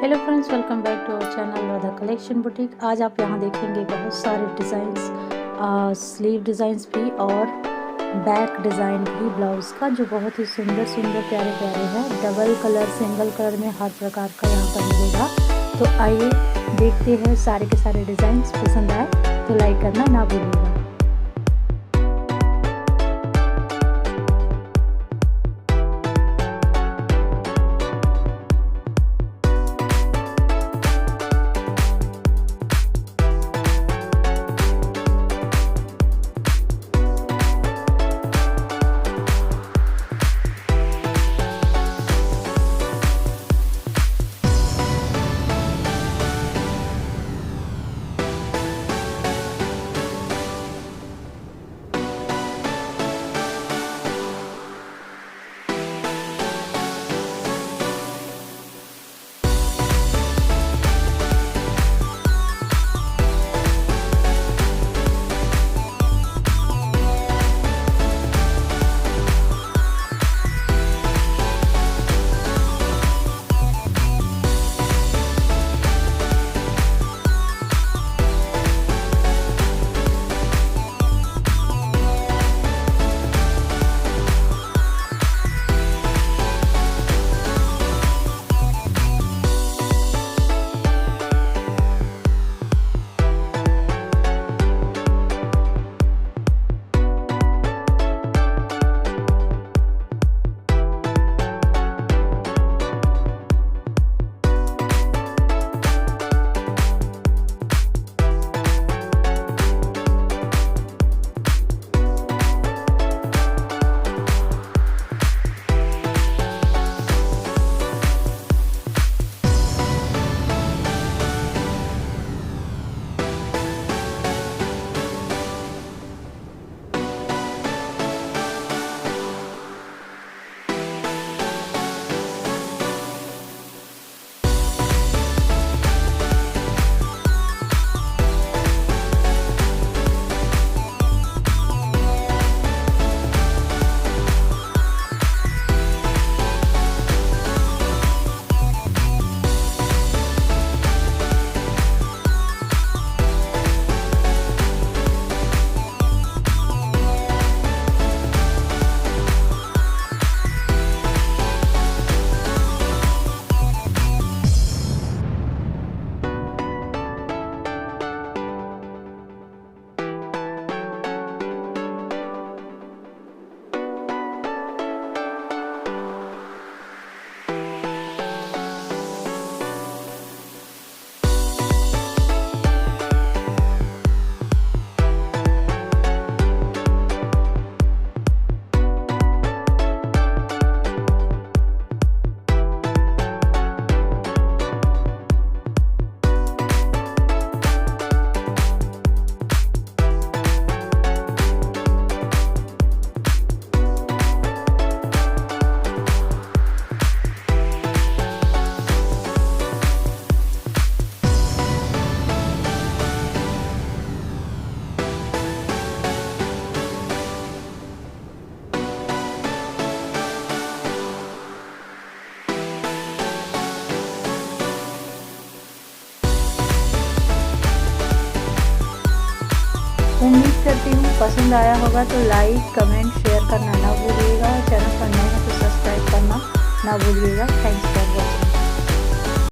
Hello friends, welcome back to our channel Radha collection boutique. आज आप यहाँ देखेंगे बहुत सारे डिज़ाइंस, स्लीव डिज़ाइंस भी और बैक डिज़ाइन भी ब्लाउज़ का, जो बहुत ही सुंदर सुंदर प्यारे प्यारे हैं। डबल कलर, सिंगल कलर में हर प्रकार का यहाँ पर मिलेगा। तो आइए देखते हैं सारे के सारे डिज़ाइंस। पसंद आए तो लाइक करना ना भूलिएगा। उम्मीद करती हूँ पसंद आया होगा। तो लाइक, कमेंट, शेयर करना ना भूलिएगा। चैनल पर नए हैं तो सब्सक्राइब करना ना भूलिएगा। Thanks for